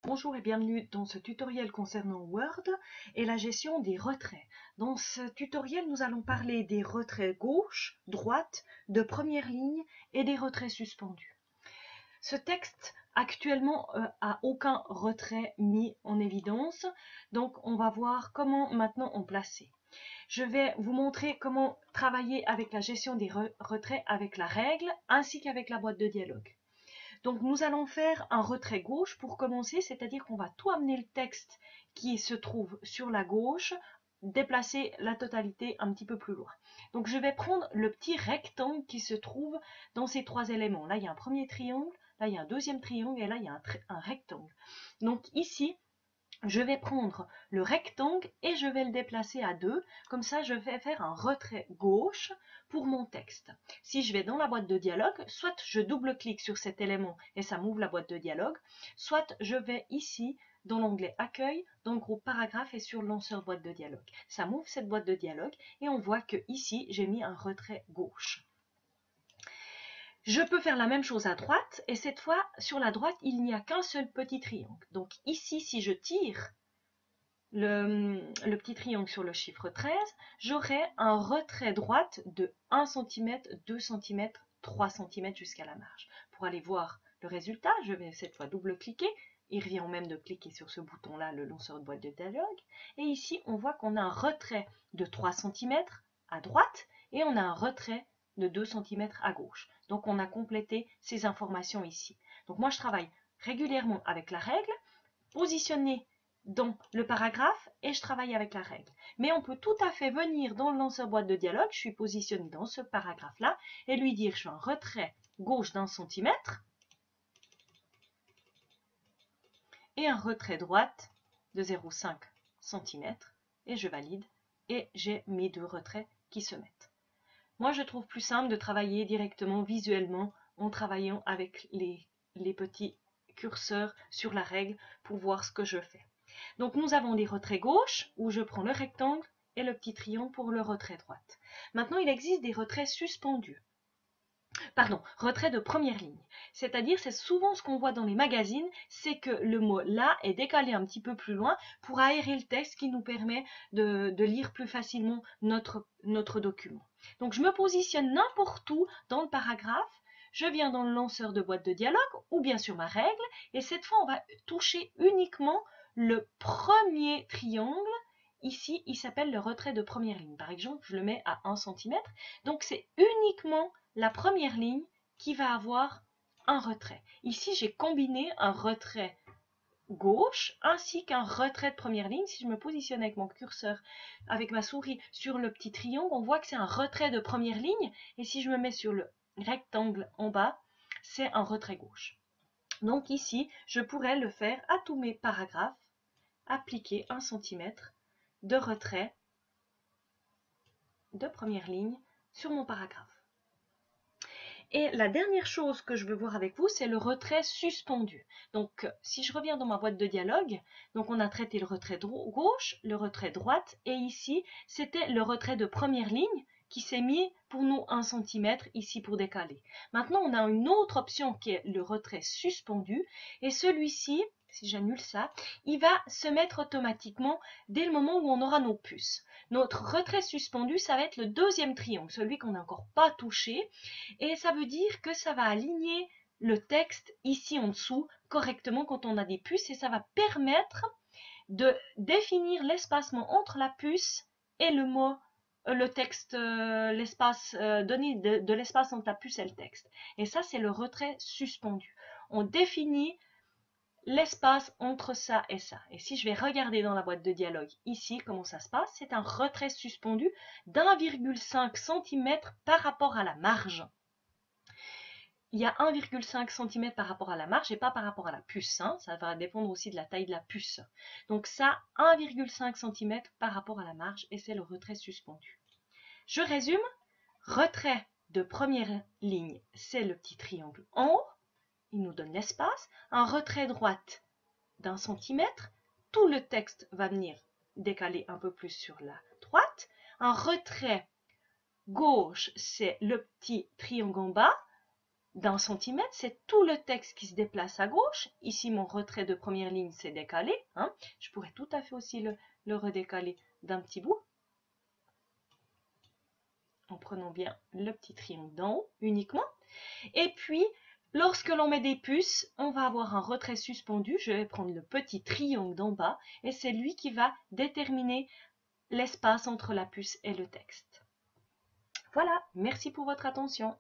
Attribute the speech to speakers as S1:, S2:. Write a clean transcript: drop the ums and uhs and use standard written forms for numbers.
S1: Bonjour et bienvenue dans ce tutoriel concernant Word et la gestion des retraits. Dans ce tutoriel, nous allons parler des retraits gauche, droite, de première ligne et des retraits suspendus. Ce texte actuellement a aucun retrait mis en évidence, donc on va voir comment maintenant en placer. Je vais vous montrer comment travailler avec la gestion des retraits avec la règle ainsi qu'avec la boîte de dialogue. Donc nous allons faire un retrait gauche pour commencer, c'est-à-dire qu'on va tout amener le texte qui se trouve sur la gauche, déplacer la totalité un petit peu plus loin. Donc je vais prendre le petit rectangle qui se trouve dans ces trois éléments. Là il y a un premier triangle, là il y a un deuxième triangle et là il y a un rectangle. Donc ici, je vais prendre le rectangle et je vais le déplacer à 2. Comme ça, je vais faire un retrait gauche pour mon texte. Si je vais dans la boîte de dialogue, soit je double-clique sur cet élément et ça m'ouvre la boîte de dialogue, soit je vais ici dans l'onglet Accueil, dans le groupe Paragraphe et sur Lanceur boîte de dialogue. Ça m'ouvre cette boîte de dialogue et on voit que ici, j'ai mis un retrait gauche. Je peux faire la même chose à droite et cette fois sur la droite il n'y a qu'un seul petit triangle. Donc ici si je tire le petit triangle sur le chiffre 13, j'aurai un retrait droite de 1 cm, 2 cm, 3 cm jusqu'à la marge. Pour aller voir le résultat, je vais cette fois double-cliquer. Il revient au même de cliquer sur ce bouton-là, le lanceur de boîte de dialogue. Et ici, on voit qu'on a un retrait de 3 cm à droite et on a un retrait de 2 cm à gauche. Donc, on a complété ces informations ici. Donc, moi, je travaille régulièrement avec la règle, positionnée dans le paragraphe et je travaille avec la règle. Mais on peut tout à fait venir dans le lanceur boîte de dialogue, je suis positionnée dans ce paragraphe-là, et lui dire je fais un retrait gauche d'1 cm et un retrait droite de 0,5 cm et je valide et j'ai mes deux retraits qui se mettent. Moi, je trouve plus simple de travailler directement visuellement en travaillant avec les petits curseurs sur la règle pour voir ce que je fais. Donc, nous avons les retraits gauche où je prends le rectangle et le petit triangle pour le retrait droite. Maintenant, il existe des retraits suspendus. Pardon, retrait de première ligne. C'est-à-dire, c'est souvent ce qu'on voit dans les magazines, c'est que le mot là est décalé un petit peu plus loin pour aérer le texte qui nous permet de lire plus facilement notre document. Donc, je me positionne n'importe où dans le paragraphe. Je viens dans le lanceur de boîte de dialogue ou bien sur ma règle et cette fois, on va toucher uniquement le premier triangle. Ici, il s'appelle le retrait de première ligne. Par exemple, je le mets à 1 cm. Donc, c'est uniquement la première ligne qui va avoir un retrait. Ici, j'ai combiné un retrait gauche ainsi qu'un retrait de première ligne. Si je me positionne avec mon curseur, avec ma souris sur le petit triangle, on voit que c'est un retrait de première ligne. Et si je me mets sur le rectangle en bas, c'est un retrait gauche. Donc ici, je pourrais le faire à tous mes paragraphes, appliquer 1 cm de retrait de première ligne sur mon paragraphe. Et la dernière chose que je veux voir avec vous, c'est le retrait suspendu. Donc, si je reviens dans ma boîte de dialogue, donc on a traité le retrait gauche, le retrait droite, et ici, c'était le retrait de première ligne qui s'est mis pour nous 1 cm ici pour décaler. Maintenant, on a une autre option qui est le retrait suspendu, et celui-ci, si j'annule ça, il va se mettre automatiquement dès le moment où on aura nos puces. Notre retrait suspendu, ça va être le deuxième triangle, celui qu'on n'a encore pas touché, et ça veut dire que ça va aligner le texte ici en dessous correctement quand on a des puces, et ça va permettre de définir l'espacement entre la puce et le mot, le texte, l'espace, donner de l'espace entre la puce et le texte. Et ça, c'est le retrait suspendu. On définit l'espace entre ça et ça. Et si je vais regarder dans la boîte de dialogue ici, comment ça se passe, c'est un retrait suspendu d'1,5 cm par rapport à la marge. Il y a 1,5 cm par rapport à la marge et pas par rapport à la puce. Hein. Ça va dépendre aussi de la taille de la puce. Donc ça, 1,5 cm par rapport à la marge et c'est le retrait suspendu. Je résume. Retrait de première ligne, c'est le petit triangle en haut. Il nous donne l'espace. Un retrait droite d'1 cm. Tout le texte va venir décaler un peu plus sur la droite. Un retrait gauche, c'est le petit triangle en bas d'un centimètre, c'est tout le texte qui se déplace à gauche. Ici, mon retrait de première ligne s'est décalé. Hein. Je pourrais tout à fait aussi le redécaler d'un petit bout. En prenant bien le petit triangle d'en haut uniquement. Et puis, lorsque l'on met des puces, on va avoir un retrait suspendu. Je vais prendre le petit triangle d'en bas et c'est lui qui va déterminer l'espace entre la puce et le texte. Voilà, merci pour votre attention.